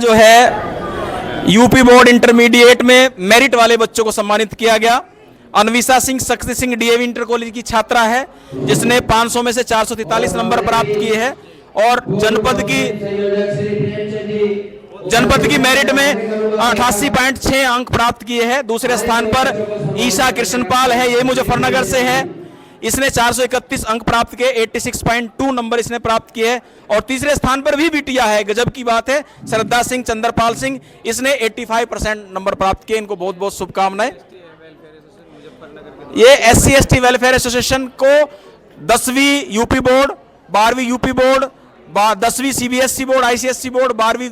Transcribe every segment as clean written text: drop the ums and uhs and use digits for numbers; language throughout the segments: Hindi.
जो है यूपी बोर्ड इंटरमीडिएट में मेरिट वाले बच्चों को सम्मानित किया गया। Anvisha Singh Shakti Singh DAV inter college की छात्रा है जिसने 500 में से 443 नंबर प्राप्त किए हैं और जनपद की मेरिट में 88.6 अंक प्राप्त किए हैं। दूसरे स्थान पर ईशा कृष्णपाल है, ये मुजफ्फरनगर से है, इसने 431 अंक प्राप्त किए, 86.2 नंबर इसने प्राप्त किए। और तीसरे स्थान पर भी बिटिया है, गजब की बात है, श्रद्धा सिंह चंद्रपाल सिंह, इसने 85% नंबर प्राप्त किए। इनको बहुत बहुत शुभकामनाएं। ये SC/ST वेलफेयर एसोसिएशन को 10वीं यूपी बोर्ड, 12वीं यूपी बोर्ड, 10वीं CBSE बोर्ड, ICSE बोर्ड, 12वीं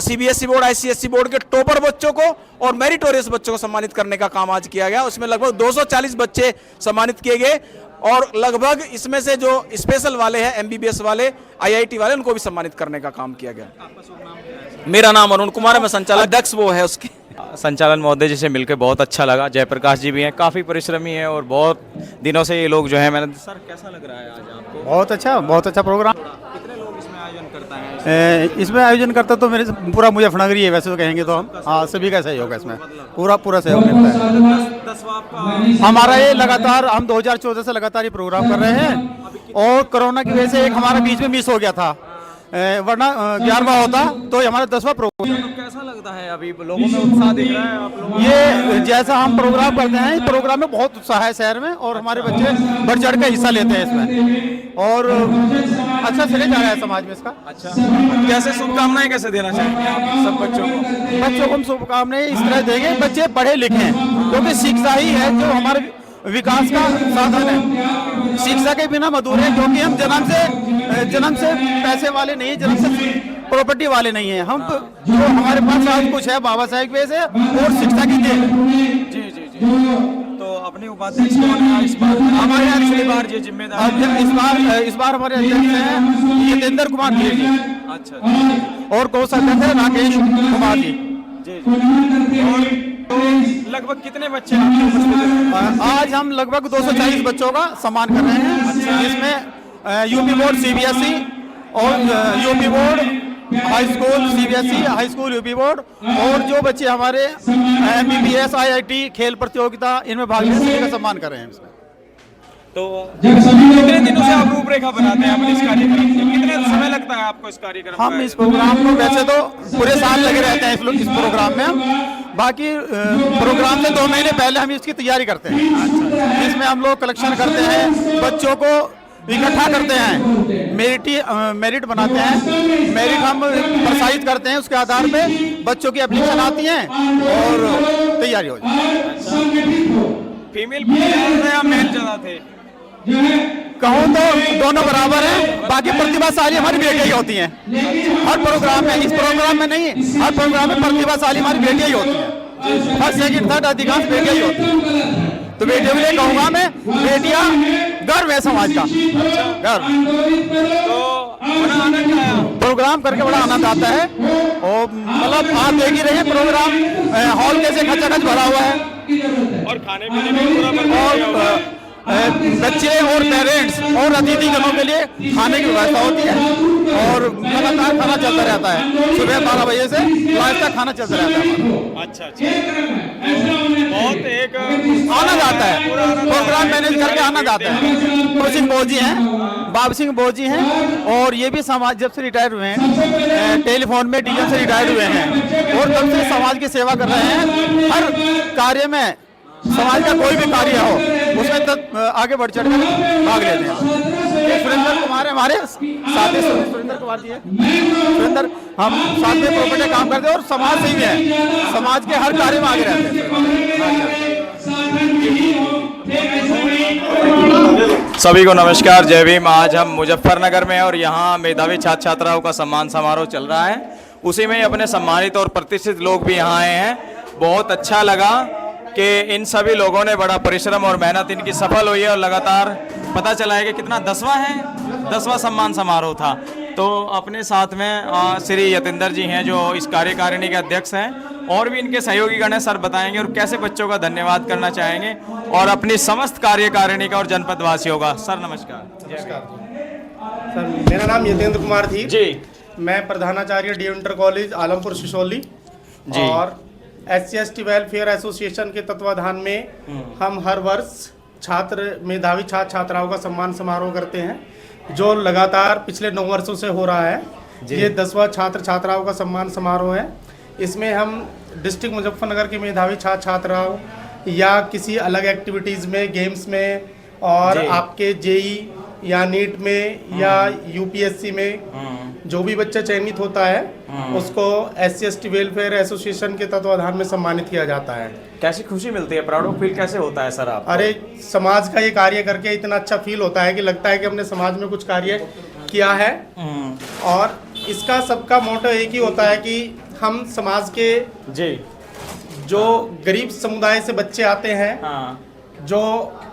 CBSE बोर्ड, ICSE बोर्ड के टॉपर बच्चों को और मेरिटोरियस बच्चों को सम्मानित करने का काम आज किया गया। उसमें लगभग 240 बच्चे सम्मानित किए गए और लगभग इसमें से जो स्पेशल वाले हैं, MBBS वाले, IIT वाले, उनको भी सम्मानित करने का काम किया गया। मेरा नाम अरुण कुमार है, मैं संचालक अध्यक्ष वो है उसकी। संचालन महोदय जी से मिलकर बहुत अच्छा लगा। जयप्रकाश जी भी हैं, काफ़ी परिश्रमी हैं और बहुत दिनों से ये लोग जो है मैंने। सर कैसा लग रहा है आज आपको? बहुत अच्छा प्रोग्राम। कितने लोग इसमें आयोजन करता है? इसमें आयोजन करता तो मेरे पूरा मुजफ्फरनगर ही है, वैसे तो कहेंगे तो हम, हाँ, सभी का सहयोग है इसमें, पूरा सहयोग मिलता है। हमारा ये लगातार, हम 2014 से लगातार ये प्रोग्राम कर रहे हैं और कोरोना की वजह से एक हमारा बीच में मिस हो गया था, वरना 11वां होता तो हमारा 10वां प्रोग्राम। कैसा लगता है अभी लोगों में उत्साह दिख रहा है आप लोगों? ये जैसा हम प्रोग्राम करते हैं, इस प्रोग्राम में बहुत उत्साह है शहर में और हमारे बच्चे बढ़ चढ़ कर हिस्सा लेते हैं इसमें और अच्छा श्रेय जा रहा है समाज में इसका। अच्छा, कैसे शुभकामनाएं कैसे देना चाहेंगे आप सब बच्चों को? हम शुभकामनाएं इस तरह देंगे, बच्चे पढ़े लिखे, क्योंकि शिक्षा ही है जो हमारे विकास का साधन है। शिक्षा के बिना मधुर है, क्योंकि हम जन्म से पैसे वाले नहीं है, जन्म से प्रॉपर्टी वाले नहीं है। हम जो हमारे पास सब कुछ है बाबा साहेब की वजह से और शिक्षा की देन। जी। तो अपने उपाध्यक्ष कौन है इस बार? हमारे पिछली बार जी जिम्मेदार इस बार हमारे अध्यक्ष हैं यतेंद्र कुमार जी। अच्छा। और कोषाध्यक्ष है राकेश कुमार जी। और तो लगभग कितने बच्चे आपके उपस्थित हैं? आज हम लगभग 240 बच्चों का सम्मान कर रहे हैं, जिसमें यूपी बोर्ड CBSE और UP board high school CBSE, high school UP board और जो बच्चे हमारे MBBS IIT खेल प्रतियोगिता इनमें भाग लेने सभी का सम्मान कर रहे हैं इसमें। तो कितने दिनों से आप रूपरेखा बनाते हैं अपने इस कार्यक्रम की? कितने समय लगता है आपको इस कार्यक्रम? हम इस प्रोग्राम को वैसे तो पूरे साल लगे रहते हैं इस प्रोग्राम में हम, बाकी प्रोग्राम से 2 महीने पहले हम इसकी तैयारी करते हैं, जिसमें हम लोग कलेक्शन करते हैं, बच्चों को इकट्ठा करते हैं, मेरिट बनाते हैं, मेरिट हम प्रसारित करते हैं, उसके आधार पे बच्चों की एप्लीकेशन आती हैं और तैयारी हो जाती है। फीमेल या मेल ज़्यादा थे? कहूँ तो दोनों बराबर हैं, बाकी प्रतिभाशाली हमारी बेटियां ही होती हैं हर प्रोग्राम में। इस प्रोग्राम में नहीं, हर प्रोग्राम में प्रतिभाशाली हमारी बेटियां ही होती हैं, फर्स्ट सेकंड थर्ड अधिकांश बेटियां ही होती हैं। तो बेटियों के लिए कहूँगा मैं, बेटियां गर्व है समाज का, गर्व। तो बड़ा आनंद आया प्रोग्राम करके, बड़ा आनंद आता है और मतलब आप देख ही रहे हैं प्रोग्राम हॉल कैसे खचाखच भरा हुआ है और खाने पीने में पूरा बच्चे और पेरेंट्स और अतिथि जनों के लिए खाने की व्यवस्था होती है और लगातार खाना चलता रहता है, सुबह 12 बजे से लास्ट तक खाना चलता रहता है। अच्छा। बहुत एक आनंद आता है, प्रोग्राम मैनेज करके आनंद आता है। बाबू सिंह बोझ जी हैं और ये भी समाज जब से रिटायर हुए हैं, टेलीफोन में DM से रिटायर हुए हैं और तब से समाज की सेवा कर रहे हैं। हर कार्य में, समाज का कोई भी कार्य हो उसमें तक आगे बढ़ चढ़ कर भाग लेते हैं। सुरेंद्र कुमार है हमारे साथी, सुरेंद्र कुमार जी है। सुरेंद्र हम साथ में प्रॉपर्टी काम करते हैं और समाज से ही है, समाज के हर कार्य में आगे रहते हैं। सभी को नमस्कार, जय भीम। आज हम मुजफ्फरनगर में और यहाँ मेधावी छात्र छात्राओं का सम्मान समारोह चल रहा है, उसी में अपने सम्मानित और प्रतिष्ठित लोग भी यहाँ आए हैं। बहुत अच्छा लगा कि इन सभी लोगों ने बड़ा परिश्रम और मेहनत इनकी सफल हुई है और लगातार पता चला है कि कितना 10वां सम्मान समारोह था। तो अपने साथ में श्री यतेंद्र जी हैं जो इस कार्यकारिणी के अध्यक्ष हैं और भी इनके सहयोगी गण हैं। सर बताएंगे और कैसे बच्चों का धन्यवाद करना चाहेंगे और अपनी समस्त कार्यकारिणी का और जनपद वासियों का। सर नमस्कार। नमस्कार सर, मेरा नाम यतेंद्र कुमार थी जी। मैं प्रधानाचार्य D inter college Alampur Sisauli और SC/ST वेलफेयर एसोसिएशन के तत्वाधान में हम हर वर्ष मेधावी छात्र छात्राओं का सम्मान समारोह करते हैं जो लगातार पिछले 9 वर्षों से हो रहा है। ये 10वां छात्र छात्राओं का सम्मान समारोह है। इसमें हम डिस्ट्रिक्ट मुजफ्फरनगर के मेधावी छात्र छात्राओं या किसी अलग एक्टिविटीज़ में, गेम्स में और आपके जेई या नीट में या यूपीएससी में जो भी बच्चा चयनित होता है उसको SC/ST वेलफेयर एसोसिएशन के तत्वाधान में सम्मानित किया जाता है। कैसी खुशी मिलती है, प्राउड फील कैसे होता है सर आप? अरे समाज का ये कार्य करके इतना अच्छा फील होता है कि लगता है कि हमने समाज में कुछ कार्य किया है। और इसका सबका मोटो एक ही होता है कि हम समाज के जो गरीब समुदाय से बच्चे आते हैं, जो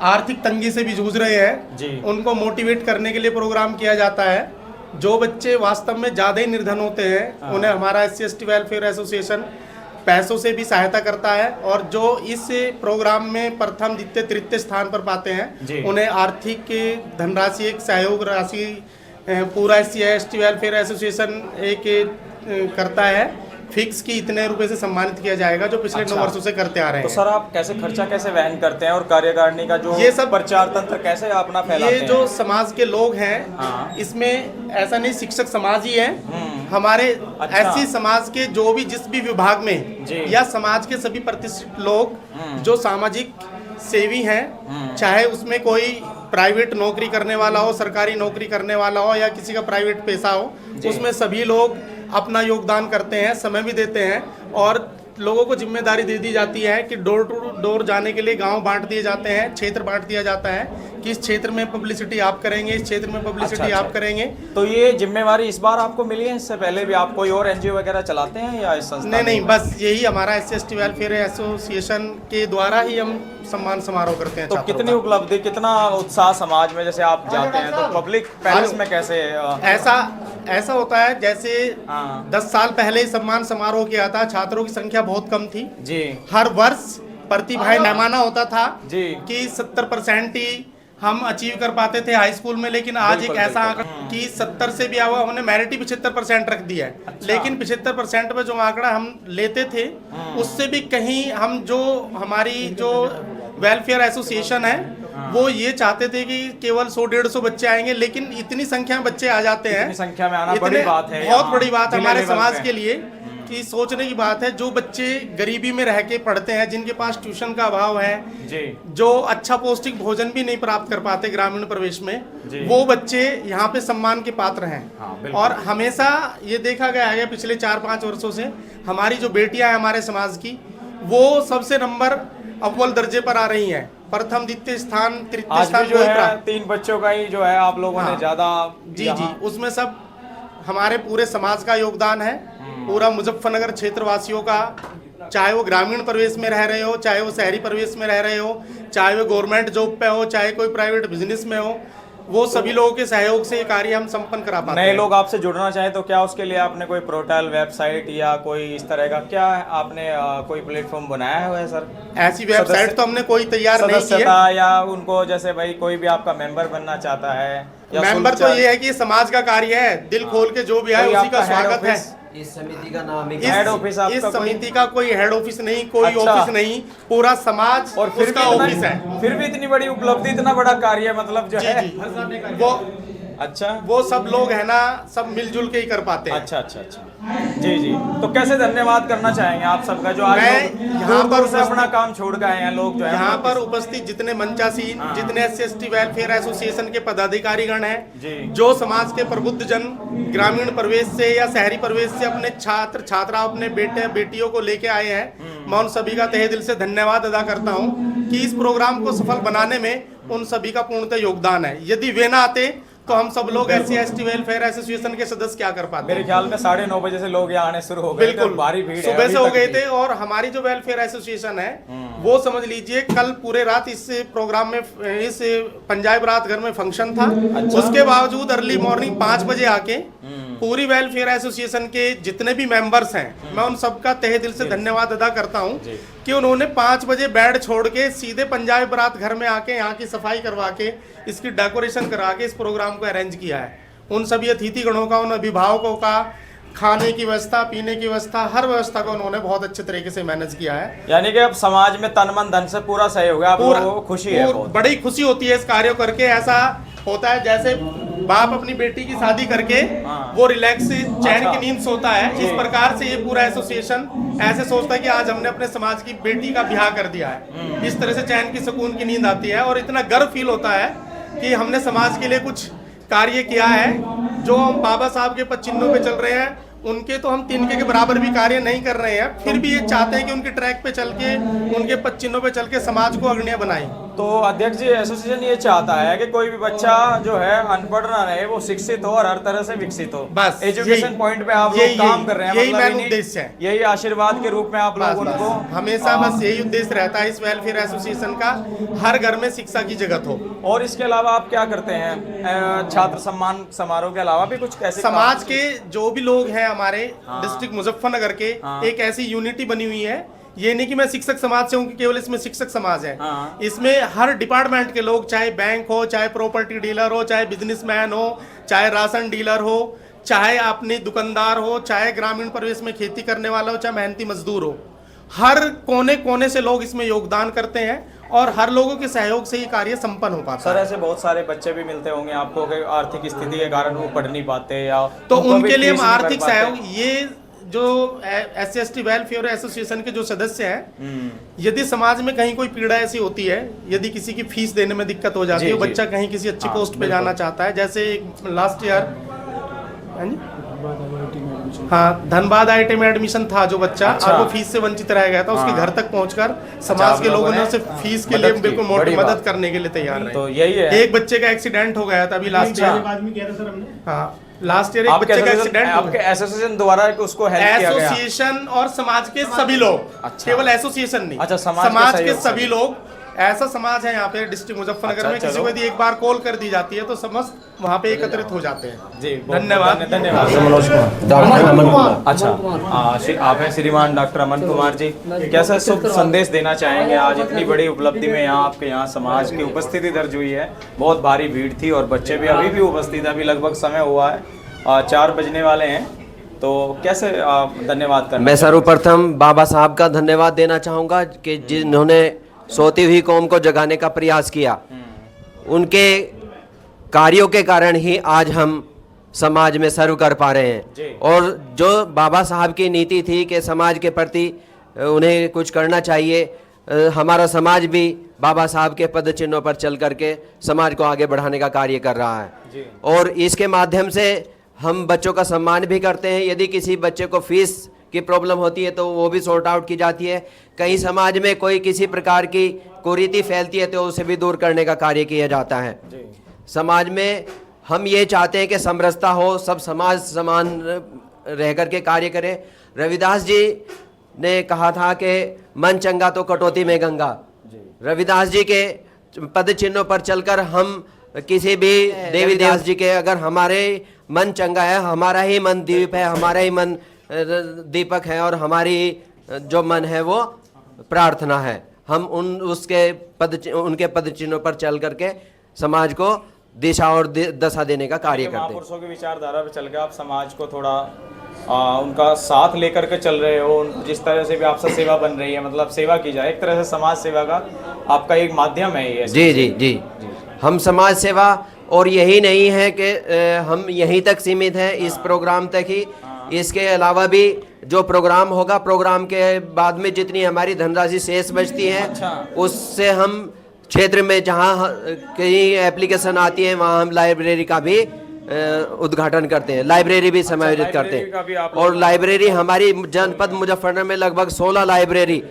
आर्थिक तंगी से भी जूझ रहे हैं, उनको मोटिवेट करने के लिए प्रोग्राम किया जाता है। जो बच्चे वास्तव में ज़्यादा ही निर्धन होते हैं उन्हें हमारा SC/ST वेलफेयर एसोसिएशन पैसों से भी सहायता करता है, और जो इस प्रोग्राम में प्रथम, द्वितीय, तृतीय स्थान पर पाते हैं उन्हें आर्थिक धनराशि, एक सहयोग राशि पूरा SC/ST वेलफेयर एसोसिएशन एक करता है फिक्स की इतने रुपए से सम्मानित किया जाएगा, जो पिछले 9 वर्षों से करते आ रहे हैं। तो सर आप खर्चा कैसे वहन करते हैं और कार्यकारिणी का जो ये सब प्रचार तंत्र कैसे अपना फैलाते हैं? ये जो समाज के लोग हैं इसमें ऐसा नहीं शिक्षक समाज ही है, हमारे ऐसी समाज के जो भी जिस भी विभाग में या समाज के सभी प्रतिष्ठित लोग जो सामाजिक सेवी हैं, चाहे उसमें कोई प्राइवेट नौकरी करने वाला हो, सरकारी नौकरी करने वाला हो या किसी का प्राइवेट पैसा हो, उसमें सभी लोग अपना योगदान करते हैं, समय भी देते हैं। और लोगों को जिम्मेदारी दे दी जाती है कि डोर टू डोर जाने के लिए गांव बांट दिए जाते हैं, क्षेत्र बांट दिया जाता है कि इस क्षेत्र में पब्लिसिटी आप करेंगे, इस क्षेत्र में पब्लिसिटी आप करेंगे। तो ये जिम्मेवारी इस बार आपको मिली है, इससे पहले भी आप कोई और NGO वगैरह चलाते हैं या इस संस्था? नहीं, बस यही हमारा SC/ST वेलफेयर एसोसिएशन के द्वारा ही हम सम्मान समारोह करते हैं। तो कितनी उपलब्धि, कितना उत्साह समाज में, जैसे आप जाते हैं तो पब्लिक पैलेस में कैसे? ऐसा होता है जैसे 10 साल पहले सम्मान समारोह किया था, छात्रों की संख्या बहुत कम थी जी। हर वर्ष प्रतिभाएं पैमाना होता था जी कि 70% ही हम अचीव कर पाते थे हाई स्कूल में, लेकिन आज एक ऐसा आंकड़ा कि 70 से भी आवा हमने मेरिट ही 75% रख दिया है। अच्छा। लेकिन 75% पे जो आंकड़ा हम लेते थे उससे भी कहीं हम जो हमारी जो वेलफेयर एसोसिएशन है वो ये चाहते थे कि केवल 100-150 बच्चे आएंगे, लेकिन इतनी संख्या में बच्चे आ जाते हैं। इतनी संख्या में आना बड़ी बात है, बहुत बड़ी बात है हमारे समाज के लिए कि सोचने की बात है। जो बच्चे गरीबी में रह के पढ़ते हैं, जिनके पास ट्यूशन का अभाव है जी, जो अच्छा पौष्टिक भोजन भी नहीं प्राप्त कर पाते ग्रामीण प्रवेश में, वो बच्चे यहाँ पे सम्मान के पात्र हैं। हाँ, और हमेशा ये देखा गया है पिछले 4-5 वर्षों से हमारी जो बेटियां हैं हमारे समाज की, वो सबसे नंबर अव्वल दर्जे पर आ रही हैं, प्रथम, द्वितीय स्थान, तृतीय स्थान जो है 3 बच्चों का ही जो है आप लोगों ने ज्यादा जी, उसमें सब हमारे पूरे समाज का योगदान है, पूरा मुजफ्फरनगर क्षेत्रवासियों का, चाहे वो ग्रामीण प्रवेश में रह रहे हो, चाहे वो शहरी प्रवेश में रह रहे हो, चाहे वो गवर्नमेंट जॉब पे हो, चाहे कोई प्राइवेट बिजनेस में हो, वो सभी लोगों के सहयोग से ये कार्य हम संपन्न करा पाते हैं। नए लोग आपसे जुड़ना चाहे तो क्या उसके लिए आपने कोई पोर्टल, वेबसाइट या कोई इस तरह का क्या आपने कोई प्लेटफॉर्म बनाया हुआ है सर? ऐसी वेबसाइट तो हमने कोई तैयार नहीं की है, या उनको जैसे भाई कोई भी आपका मेंबर बनना चाहता है या मेंबर तो ये है कि समाज का कार्य है, दिल खोल के जो भी है उसी का स्वागत है। इस समिति का नाम है हेड ऑफिस? इस समिति का कोई हेड ऑफिस नहीं, कोई ऑफिस नहीं, पूरा समाज और फिर उसका ऑफिस है। फिर भी इतनी बड़ी उपलब्धि, इतना बड़ा कार्य मतलब जो है वो अच्छा, वो सब लोग है ना, सब मिलजुल के ही कर पाते हैं। अच्छा जी। तो कैसे धन्यवाद करना चाहेंगे आप सबका जो आज यहाँ पर से अपना काम छोड़ के आए हैं लोग जो है यहाँ पर उपस्थित जितने मंचासीन, जितने SC/ST वेलफेयर एसोसिएशन के पदाधिकारीगण हैं, जो समाज के प्रबुद्ध जन ग्रामीण प्रवेश से या शहरी प्रवेश से अपने छात्र छात्राओं, अपने बेटे बेटियों को लेके आए हैं, मैं उन सभी का तहे दिल से धन्यवाद अदा करता हूँ कि इस प्रोग्राम को सफल बनाने में उन सभी का पूर्णतः योगदान है। यदि वे ना आते तो हम सब लोग SC/ST वेलफेयर एसोसिएशन के सदस्य क्या कर पाते? मेरे ख्याल में 9:30 बजे से लोग यहाँ आने शुरू हो गए। बिल्कुल, भारी भीड़ सुबह से हो गए थे। और हमारी जो वेलफेयर एसोसिएशन है वो समझ लीजिए कल पूरे रात इस प्रोग्राम में, इस पंजाब रात घर में फंक्शन था। अच्छा। उसके बावजूद अर्ली मॉर्निंग 5 बजे आके पूरी वेलफेयर एसोसिएशन के जितने भी मेंबर्स हैं, मैं उन सबका तहे दिल से धन्यवाद अदा करता हूं कि उन्होंने 5 बजे बेड छोड़ के सीधे पंजाब रात घर में आके यहाँ की सफाई करवा के, इसकी डेकोरेशन करा के इस प्रोग्राम को अरेंज किया है। उन सभी अतिथिगणों का, उन अभिभावकों का, खाने की व्यवस्था, पीने की व्यवस्था, हर व्यवस्था को उन्होंने बहुत अच्छे तरीके से मैनेज किया है। यानी कि अब समाज में तन मन धन से पूरा सहयोग है, आप लोगों को खुशी है बहुत। बड़ी खुशी होती है इस कार्य को करके। ऐसा होता है जैसे बाप अपनी बेटी की शादी करके वो रिलैक्स चैन की नींद सोता है, इस प्रकार से ये पूरा एसोसिएशन ऐसे सोचता है कि आज हमने अपने समाज की बेटी का ब्याह कर दिया है। इस तरह से चैन की सुकून की नींद आती है और इतना गर्व फील होता है कि हमने समाज के लिए कुछ कार्य किया है। जो बाबा साहब के पद चिन्हों पे चल रहे हैं, उनके तो हम तिनके के बराबर भी कार्य नहीं कर रहे हैं, फिर भी ये चाहते हैं कि उनके ट्रैक पे चल के, उनके पद चिन्हों पे चल के समाज को अग्रणी बनाएं। तो अध्यक्ष जी, एसोसिएशन ये चाहता है कि कोई भी बच्चा जो है अनपढ़ ना रहे, वो शिक्षित हो और हर तरह से विकसित हो। बस एजुकेशन पॉइंट पे आप लोग काम कर रहे हैं, यही मतलब मेन उद्देश्य है, यही आशीर्वाद के रूप में आप लोग उनको हमेशा बस यही उद्देश्य रहता है इस वेलफेयर एसोसिएशन का, हर घर में शिक्षा की जगत हो। और इसके अलावा आप क्या करते हैं? छात्र सम्मान समारोह के अलावा भी कुछ कैसे समाज के जो भी लोग हैं हमारे डिस्ट्रिक्ट मुजफ्फरनगर के, एक ऐसी यूनिटी बनी हुई है। ये नहीं कि मैं शिक्षक समाज से हूँ कि केवल इसमें शिक्षक समाज है, इसमें हर डिपार्टमेंट के लोग, चाहे बैंक हो, चाहे प्रॉपर्टी डीलर हो, चाहे बिजनेसमैन हो, चाहे राशन डीलर हो, चाहे अपने दुकानदार हो, चाहे ग्रामीण परिवेश में खेती करने वाला हो, चाहे मेहनती मजदूर हो, हर कोने कोने से लोग इसमें योगदान करते हैं और हर लोगों के सहयोग से ये कार्य संपन्न हो पाता है। सर, ऐसे बहुत सारे बच्चे भी मिलते होंगे आपको कि आर्थिक स्थिति के कारण वो पढ़ नहीं पाते, या तो उनके लिए हम आर्थिक सहयोग, ये जो SC/ST वेलफेयर एसोसिएशन के जो सदस्य हैं, यदि समाज में कहीं कोई पीड़ा ऐसी होती है, यदि किसी की फीस देने में दिक्कत हो जाती है, बच्चा कहीं किसी अच्छी पोस्ट पे जाना चाहता है, जैसे लास्ट ईयर धनबाद IIT में एडमिशन था जो बच्चा, और वो फीस से वंचित रह गया था, उसके घर तक पहुंचकर समाज के लोगों ने उसे फीस के लिए बिल्कुल मदद करने के लिए तैयार रहे। तो यही है, एक बच्चे का एक्सीडेंट हो गया था अभी लास्ट ईयर। हाँ, लास्ट ईयर एक बच्चे का एक्सीडेंट, आपके एसोसिएशन द्वारा उसको हेल्प किया गया। एसोसिएशन और समाज के सभी लोग, केवल एसोसिएशन नहीं, अच्छा, समाज के सभी लोग, ऐसा समाज है यहाँ पे डिस्ट्रिक्ट मुजफ्फरनगर में, किसी को यदि एक बार कॉल कर दी जाती है तो समस्त वहाँ पे एकत्रित हो जाते हैं। जी, धन्यवाद। अच्छा, आप हैं श्रीमान डॉक्टर अमन कुमार जी, कैसा शुभ संदेश देना चाहेंगे? आज इतनी बड़ी उपलब्धि में यहाँ आपके यहाँ समाज की उपस्थिति दर्ज हुई है, बहुत भारी भीड़ थी और बच्चे भी अभी भी उपस्थित है, अभी लगभग समय हुआ है 4 बजने वाले हैं, तो कैसे धन्यवाद करना? मैं सर्वप्रथम बाबा साहब का धन्यवाद देना चाहूँगा कि जिन्होंने सोती हुई कौम को जगाने का प्रयास किया। उनके कार्यों के कारण ही आज हम समाज में सर्व कर पा रहे हैं। और जो बाबा साहब की नीति थी कि समाज के प्रति उन्हें कुछ करना चाहिए, हमारा समाज भी बाबा साहब के पद चिन्हों पर चल करके समाज को आगे बढ़ाने का कार्य कर रहा है। और इसके माध्यम से हम बच्चों का सम्मान भी करते हैं। यदि किसी बच्चे को फीस की प्रॉब्लम होती है तो वो भी सॉर्ट आउट की जाती है। कहीं समाज में कोई किसी प्रकार की कुरीति फैलती है तो उसे भी दूर करने का कार्य किया जाता है। समाज में हम ये चाहते हैं कि समरसता हो, सब समाज समान रह कर के कार्य करें। रविदास जी ने कहा था कि मन चंगा तो कटौती में गंगा। रविदास जी के पद चिन्हों पर चलकर हम किसी भी देवी दास जी के, अगर हमारे मन चंगा है, हमारा ही मन दीप है, हमारा ही मन दीपक है और हमारी जो मन है वो प्रार्थना है, हम उनके पद चिन्हों पर चल करके समाज को दिशा और दशा देने का कार्य करते हैं। महापुरुषों की विचारधारा पर चल के आप समाज को थोड़ा उनका साथ लेकर के चल रहे हो। जिस तरह से भी आपसे सेवा बन रही है, मतलब सेवा की जाए, एक तरह से समाज सेवा का आपका एक माध्यम है ये। जी जी जी, हम समाज सेवा, और यही नहीं है कि हम यहीं तक सीमित हैं, इस प्रोग्राम तक ही। इसके अलावा भी जो प्रोग्राम होगा, प्रोग्राम के बाद में जितनी हमारी धनराशि शेष बचती है, उससे हम क्षेत्र में जहाँ कई एप्लीकेशन आती है वहाँ हम लाइब्रेरी का भी उद्घाटन करते हैं, लाइब्रेरी भी समायोजित करते हैं। और लाइब्रेरी हमारी जनपद मुजफ्फरनगर में लगभग 16 लाइब्रेरी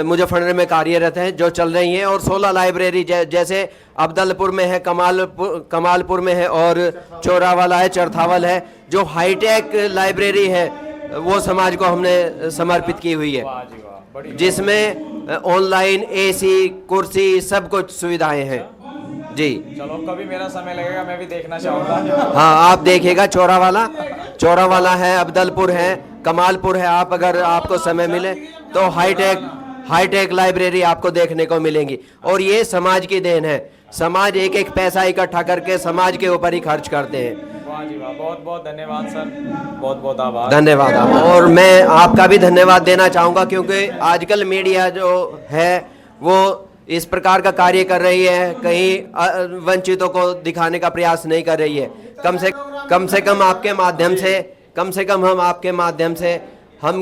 मुजफ्फरनगर में कार्यरत हैं जो चल रही हैं। और 16 लाइब्रेरी जैसे अब्दलपुर में है, कमालपुर में है, और चोरावाला है, चरथावल है, जो हाईटेक लाइब्रेरी है वो समाज को हमने समर्पित की हुई है, जिसमें ऑनलाइन AC कुर्सी सब कुछ सुविधाएं हैं। जी चलो, कभी मेरा समय लगेगा, मैं भी देखना चाहूँगा। हाँ, आप देखिएगा, चोरावाला है, अब्दलपुर है, कमालपुर है। आप अगर आपको समय मिले तो हाईटेक लाइब्रेरी आपको देखने को मिलेंगी। और ये समाज की देन है। समाज एक एक पैसा इकट्ठा करके समाज के ऊपर ही खर्च करते हैं। वाह जी वाह, बहुत बहुत धन्यवाद सर, बहुत बहुत आभार। धन्यवाद आप। और मैं आपका भी धन्यवाद देना चाहूँगा, क्योंकि आजकल मीडिया जो है वो इस प्रकार का कार्य कर रही है, कहीं वंचितों को दिखाने का प्रयास नहीं कर रही है। कम से कम आपके माध्यम से, हम आपके माध्यम से हम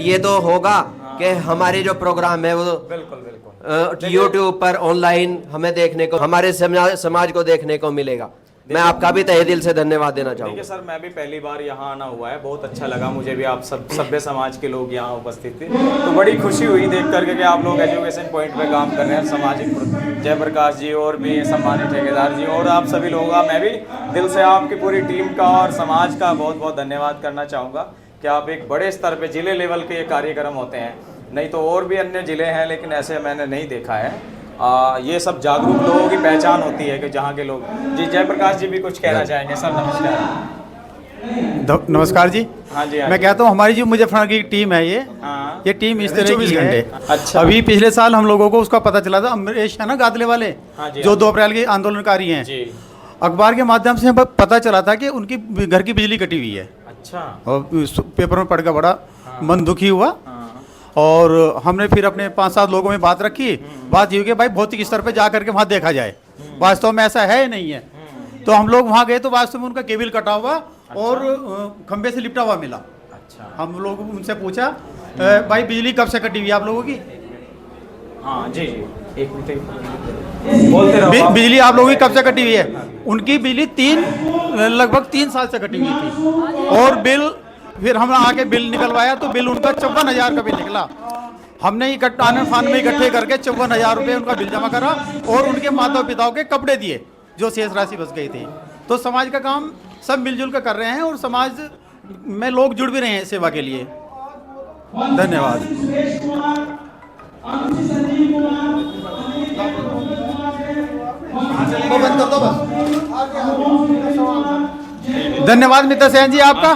ये तो होगा कि हमारे जो प्रोग्राम है वो बिल्कुल यूट्यूब पर ऑनलाइन हमें देखने को, हमारे समाज को देखने को मिलेगा। मैं आपका भी तहे दिल से धन्यवाद देना चाहूँगा। देखिए सर, मैं भी पहली बार यहाँ आना हुआ है, बहुत अच्छा लगा मुझे भी, आप सब सभ्य समाज के लोग यहाँ उपस्थित थे, तो बड़ी खुशी हुई देख करके कि आप लोग एजुकेशन पॉइंट पे काम कर रहे हैं। सामाजिक जयप्रकाश जी और भी सम्मानित ठेकेदार जी और आप सभी लोगों का मैं भी दिल से आपकी पूरी टीम का और समाज का बहुत बहुत धन्यवाद करना चाहूँगा कि आप एक बड़े स्तर पर जिले लेवल के ये कार्यक्रम होते हैं, नहीं तो और भी अन्य जिले हैं लेकिन ऐसे मैंने नहीं देखा है। ये सब जागरूक लोगों की पहचान होती है कि जहाँ के लोग। जी जयप्रकाश जी भी कुछ कहना चाहेंगे सर? नमस्कार। नमस्कार जी। हाँ जी, मैं कहता हूँ हमारी जो मुजफ्फरनगर की टीम है हाँ। ये टीम इस तरह की है। अच्छा। अभी पिछले साल हम लोगों को उसका पता चला था, अमरीश है ना गादले वाले, हाँ जी, जो हाँ। 2 अप्रैल के आंदोलनकारी हैं जी। अखबार के माध्यम से हमें पता चला था कि उनकी घर की बिजली कटी हुई है। अच्छा। और पेपर में पढ़ कर बड़ा मन दुखी हुआ। हाँ। और हमने फिर अपने 5-7 लोगों में बात रखी। बात ये हुई कि भाई भौतिक स्तर पे जा करके वहाँ देखा जाए, वास्तव में ऐसा है नहीं है। तो हम लोग वहाँ गए तो वास्तव में उनका केबल कटा हुआ और खंबे से लिपटा हुआ मिला। अच्छा। हम लोग उनसे पूछा भाई बिजली कब से कटी हुई है आप लोगों की? हाँ जी जी, एक मिनट बोलते रहो आप। बिजली आप लोगों की कब से कटी हुई है? उनकी बिजली लगभग 3 साल से कटी हुई थी। और बिल फिर हमने आके बिल निकलवाया तो बिल उनका 54,000 का बिल निकला। हमने आनंद फान में इकट्ठे करके 54,000 रुपये उनका बिल जमा करा और उनके माता पिताओं के कपड़े दिए जो शेष राशि बच गई थी। तो समाज का काम सब मिलजुल कर रहे हैं और समाज में लोग जुड़ भी रहे हैं सेवा के लिए। धन्यवाद। बंद कर दो बस। धन्यवाद मित्र सेन जी आपका।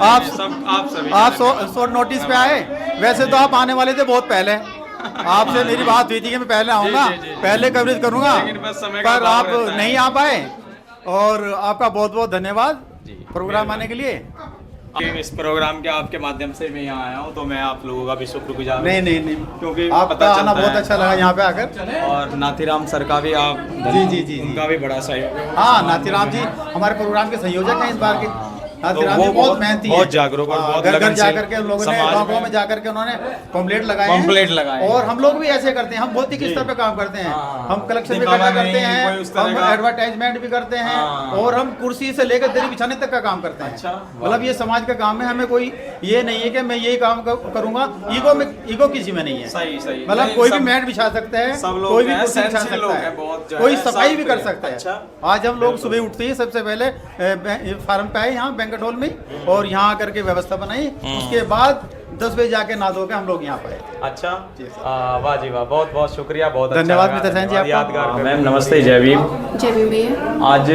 आप शॉर्ट नोटिस पे आए। वैसे तो आप आने वाले थे बहुत पहले, आपसे मेरी बात हुई थी कि मैं पहले आऊँगा, पहले कवरेज करूँगा, पर आप नहीं आ पाए। और आपका बहुत बहुत धन्यवाद प्रोग्राम आने के लिए। इस प्रोग्राम के आपके माध्यम से मैं यहाँ आया हूँ तो मैं आप लोगों का भी शुक्रगुजार। नहीं क्योंकि आपका आना बहुत अच्छा लगा यहाँ पे आकर। और नाथीराम सर का भी आप जी उनका भी बड़ा सहयोग है। हाँ, नाथीराम जी हमारे प्रोग्राम के संयोजक हैं इस बार के। नाथीराम जी बहुत मेहनती हैं, बहुत जागरूक और बहुत घर लगन से जाकर के उन लोगों ने गाँव में जाकर के उन्होंने पम्पलेट लगाए। और हम लोग भी ऐसे करते हैं, हम भौतिक स्तर पे काम करते हैं। हम कलेक्शन भी इकट्ठा करते हैं, हम एडवर्टाइजमेंट भी करते हैं और हम कुर्सी से लेकर दरी बिछाने तक का काम करते हैं। मतलब ये समाज का काम है। हमें कोई ये नहीं है कि मैं यही काम करूंगा, ईगो किसी में नहीं है। सही मतलब कोई भी मैट बिछा सकता है, कोई भी कुर्सी बिछा सकता है, कोई सफाई भी कर सकता है। आज हम लोग सुबह उठते ही सबसे पहले फार्म पे आए यहाँ बैंक्वेट हॉल में और यहाँ आकर के व्यवस्था बनाई। उसके बाद 10 बजे जाके नहा धो के हम लोग यहाँ पे। अच्छा, वाह जी वाह, बहुत बहुत शुक्रिया, बहुत धन्यवाद मित्र सेन जी आपका। यादगार। मैम नमस्ते। जय भीम। आज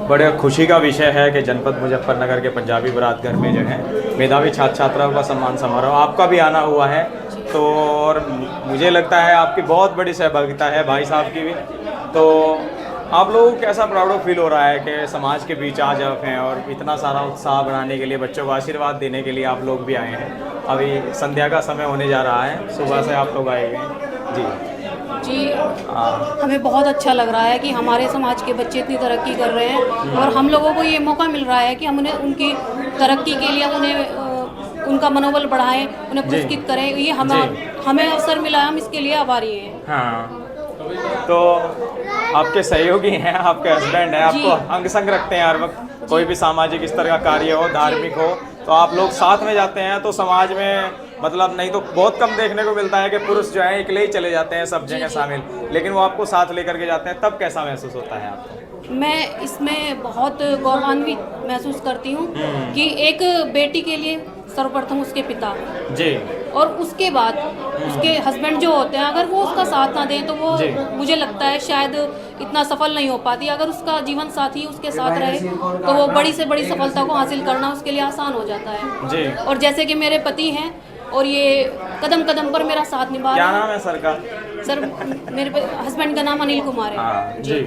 बड़े खुशी का विषय है कि जनपद मुजफ्फरनगर के पंजाबी बारात घर में जो है मेधावी छात्र छात्राओं का सम्मान समारोह आपका भी आना हुआ है। तो और मुझे लगता है आपकी बहुत बड़ी सहभागिता है, भाई साहब की भी। तो आप लोगों को कैसा प्राउड फील हो रहा है कि समाज के बीच आज आप हैं और इतना सारा उत्साह बढ़ाने के लिए, बच्चों को आशीर्वाद देने के लिए आप लोग भी आए हैं? अभी संध्या का समय होने जा रहा है, सुबह से आप लोग आए हुए हैं। जी हमें बहुत अच्छा लग रहा है कि हमारे समाज के बच्चे इतनी तरक्की कर रहे हैं और हम लोगों को ये मौका मिल रहा है कि हम उन्हें उनकी तरक्की के लिए उन्हें उनका मनोबल बढ़ाएं, उन्हें पुरस्कृत करें। ये हमें अवसर मिला है, हम इसके लिए आभारी हैं। हाँ, तो आपके सहयोगी हैं, आपके हस्बैंड हैं, आपको अंग संग रखते हैं हर वक्त। कोई भी सामाजिक स्तर का कार्य हो, धार्मिक हो, तो आप लोग साथ में जाते हैं। तो समाज में मतलब नहीं तो बहुत कम देखने को मिलता है कि पुरुष जो है अकेले ही चले जाते हैं सब जगह शामिल, लेकिन वो आपको साथ लेकर के जाते हैं। तब कैसा महसूस होता है आपको? मैं इसमें बहुत गौरवान्वित महसूस करती हूँ कि एक बेटी के लिए सर्वप्रथम उसके पिता जी और उसके बाद उसके हस्बैंड जो होते हैं, अगर वो उसका साथ ना दें तो वो मुझे लगता है शायद इतना सफल नहीं हो पाती। अगर उसका जीवन साथी उसके साथ रहे तो वो बड़ी से बड़ी सफलता को हासिल करना उसके लिए आसान हो जाता है जी। और जैसे कि मेरे पति हैं और ये कदम कदम पर मेरा साथ निभा रहे हैं। क्या नाम है सर का? सर मेरे हस्बैंड का नाम अनिल कुमार है। जी।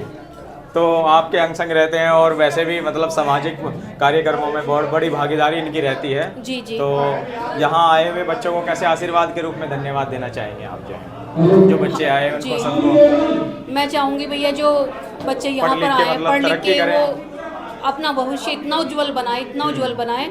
तो आपके अंग संग रहते हैं और वैसे भी मतलब सामाजिक कार्यक्रमों में बहुत बड़ी भागीदारी इनकी रहती है। जी जी। तो यहाँ आए हुए बच्चों को कैसे आशीर्वाद के रूप में धन्यवाद देना चाहेंगे आप जो बच्चे आए उनको जी। सबको? मैं चाहूँगी भैया जो बच्चे यहाँ पढ़ लिख पर के आए मतलब पढ़ लिख तरक्की के करें। वो अपना भविष्य इतना उज्जवल बनाए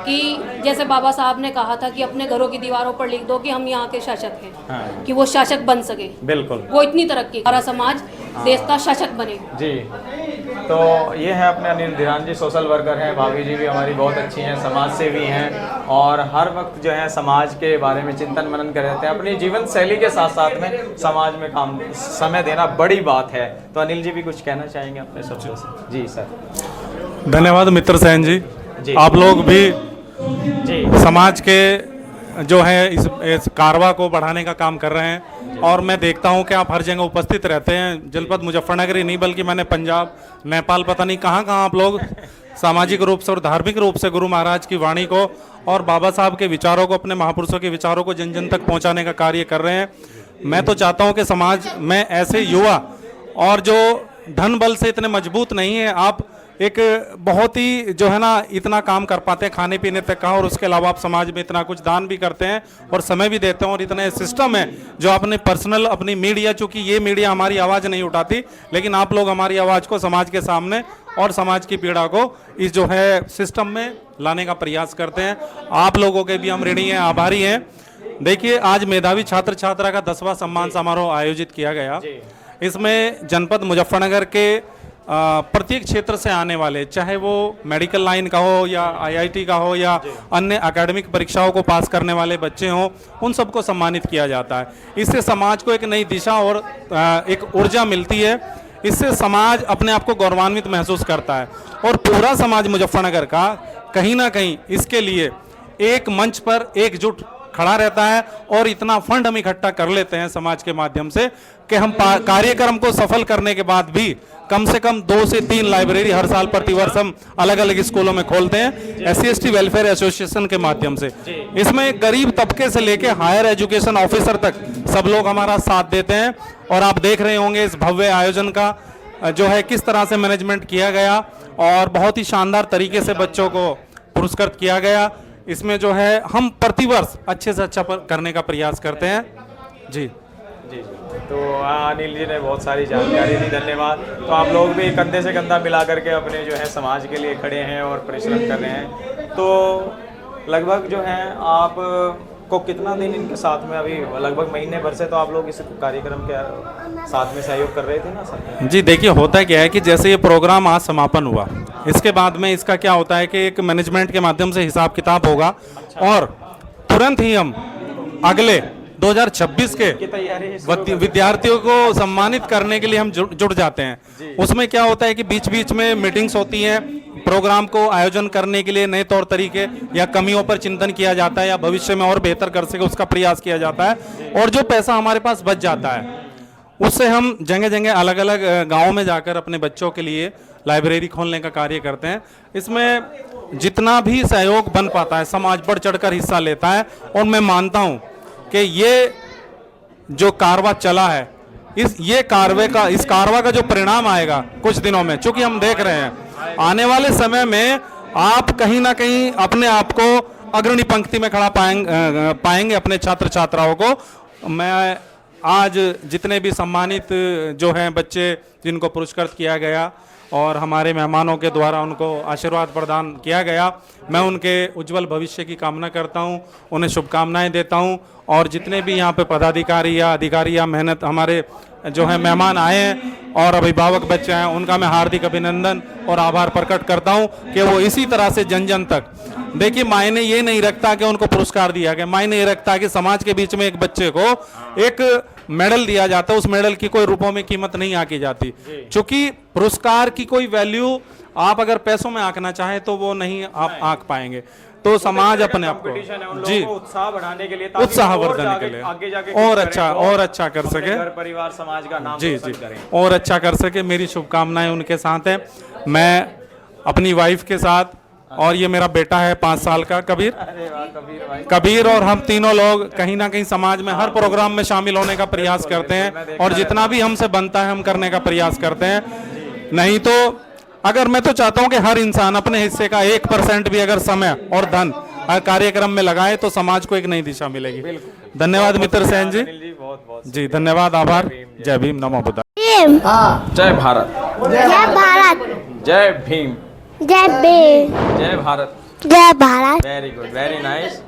कि जैसे बाबा साहब ने कहा था कि अपने घरों की दीवारों पर लिख दो कि हम यहाँ के शासक हैं। हाँ। कि वो शासक बन सके। बिल्कुल। वो इतनी तरक्की हमारा समाज देश का शासक बने। जी। तो ये है अपने अनिल धीरान जी, सोशल वर्कर हैं। भाभी जी भी हमारी बहुत अच्छी हैं, समाज सेवी हैं और हर वक्त जो है समाज के बारे में चिंतन मनन कर रहते हैं। अपनी जीवन शैली के साथ साथ में समाज में काम समय देना बड़ी बात है। तो अनिल जी भी कुछ कहना चाहेंगे अपने शब्दों से? जी सर। धन्यवाद मित्र सेन जी। जी। आप लोग भी जी समाज के जो है इस कारवा को बढ़ाने का काम कर रहे हैं और मैं देखता हूं कि आप हर जगह उपस्थित रहते हैं। जनपद मुजफ्फरनगर ही नहीं बल्कि मैंने पंजाब, नेपाल, पता नहीं कहां आप लोग सामाजिक रूप से और धार्मिक रूप से गुरु महाराज की वाणी को और बाबा साहब के विचारों को, अपने महापुरुषों के विचारों को जन जन तक पहुंचाने का कार्य कर रहे हैं। मैं तो चाहता हूं कि समाज में ऐसे युवा और जो धन बल से इतने मजबूत नहीं है, आप एक बहुत ही जो है ना इतना काम कर पाते हैं खाने पीने तक का, और उसके अलावा आप समाज में इतना कुछ दान भी करते हैं और समय भी देते हैं और इतने सिस्टम है जो आपने पर्सनल अपनी मीडिया, चूंकि ये मीडिया हमारी आवाज़ नहीं उठाती लेकिन आप लोग हमारी आवाज़ को समाज के सामने और समाज की पीड़ा को इस जो है सिस्टम में लाने का प्रयास करते हैं। आप लोगों के भी हम ऋणी हैं, आभारी हैं। देखिए, आज मेधावी छात्र छात्रा का 10वां सम्मान समारोह आयोजित किया गया। इसमें जनपद मुजफ्फरनगर के प्रत्येक क्षेत्र से आने वाले, चाहे वो मेडिकल लाइन का हो या आईआईटी का हो या अन्य एकेडमिक परीक्षाओं को पास करने वाले बच्चे हों, उन सबको सम्मानित किया जाता है। इससे समाज को एक नई दिशा और एक ऊर्जा मिलती है। इससे समाज अपने आप को गौरवान्वित महसूस करता है और पूरा समाज मुजफ्फरनगर का कहीं ना कहीं इसके लिए एक मंच पर एकजुट खड़ा रहता है और इतना फंड हम इकट्ठा कर लेते हैं समाज के माध्यम से कि हम कार्यक्रम को सफल करने के बाद भी कम से कम 2 से 3 लाइब्रेरी हर साल प्रतिवर्ष हम अलग अलग स्कूलों में खोलते हैं SC/ST वेलफेयर एसोसिएशन के माध्यम से। इसमें गरीब तबके से लेके हायर एजुकेशन ऑफिसर तक सब लोग हमारा साथ देते हैं और आप देख रहे होंगे इस भव्य आयोजन का जो है किस तरह से मैनेजमेंट किया गया और बहुत ही शानदार तरीके से बच्चों को पुरस्कृत किया गया। इसमें जो है हम प्रतिवर्ष अच्छे से अच्छा करने का प्रयास करते हैं। जी जी। तो अनिल जी ने बहुत सारी जानकारी दी, धन्यवाद। तो आप लोग भी कंधे से कंधा मिला करके अपने जो है समाज के लिए खड़े हैं और परिश्रम कर रहे हैं। तो लगभग जो है आप को कितना दिन इनके साथ में, अभी लगभग महीने भर से तो आप लोग इस कार्यक्रम के साथ में सहयोग कर रहे थे ना सर? जी, देखिए होता क्या है कि जैसे ये प्रोग्राम आज समापन हुआ, इसके बाद में इसका क्या होता है कि एक मैनेजमेंट के माध्यम से हिसाब किताब होगा और तुरंत ही हम अगले 2026 के विद्यार्थियों को सम्मानित करने के लिए हम जुट जाते हैं। उसमें क्या होता है कि बीच बीच में मीटिंग्स होती हैं, प्रोग्राम को आयोजन करने के लिए नए तौर तरीके या कमियों पर चिंतन किया जाता है या भविष्य में और बेहतर कर सके उसका प्रयास किया जाता है। और जो पैसा हमारे पास बच जाता है उससे हम जगह जगह अलग अलग गाँव में जाकर अपने बच्चों के लिए लाइब्रेरी खोलने का कार्य करते हैं। इसमें जितना भी सहयोग बन पाता है समाज बढ़ चढ़कर हिस्सा लेता है और मैं मानता हूँ कि ये जो कारवा चला है, इस कारवा का जो परिणाम आएगा कुछ दिनों में, चूंकि हम देख रहे हैं आने वाले समय में आप कहीं ना कहीं अपने आप को अग्रणी पंक्ति में खड़ा पाएंगे अपने छात्र छात्राओं को। मैं आज जितने भी सम्मानित जो हैं बच्चे जिनको पुरस्कृत किया गया और हमारे मेहमानों के द्वारा उनको आशीर्वाद प्रदान किया गया, मैं उनके उज्जवल भविष्य की कामना करता हूं, उन्हें शुभकामनाएं देता हूं। और जितने भी यहाँ पे पदाधिकारी या अधिकारी या मेहनत हमारे जो है मेहमान आए हैं और अभिभावक बच्चे हैं, उनका मैं हार्दिक अभिनंदन और आभार प्रकट करता हूं कि वो इसी तरह से जन जन तक, देखिए मायने ये नहीं रखता कि उनको पुरस्कार दिया गया, मायने ये रखता कि समाज के बीच में एक बच्चे को एक मेडल दिया जाता है, उस मेडल की कोई रुपयों में कीमत नहीं आंकी जाती। चूंकि पुरस्कार की कोई वैल्यू आप अगर पैसों में आंकना चाहे तो वो नहीं आप आंक पाएंगे। तो समाज अपने आप को जी उत्साह बढ़ाने के लिए, उत्साह वर्धन के लिए आगे जाके और अच्छा कर सके, घर परिवार समाज का नाम जी और अच्छा कर सके, मेरी शुभकामनाएं उनके साथ हैं। मैं अपनी वाइफ के साथ और ये मेरा बेटा है 5 साल का कबीर और हम तीनों लोग कहीं ना कहीं समाज में हर प्रोग्राम में शामिल होने का प्रयास करते हैं और जितना भी हमसे बनता है हम करने का प्रयास करते हैं। नहीं तो अगर मैं तो चाहता हूं कि हर इंसान अपने हिस्से का 1% भी अगर समय और धन कार्यक्रम में लगाए तो समाज को एक नई दिशा मिलेगी। धन्यवाद मित्र सेन जी। जी धन्यवाद, आभार। जय भीम, नमो बुद्धाय। जय भारत, जय भारत, जय भीम, जय भीम, जय भारत। जय Bharat. Very good, very nice.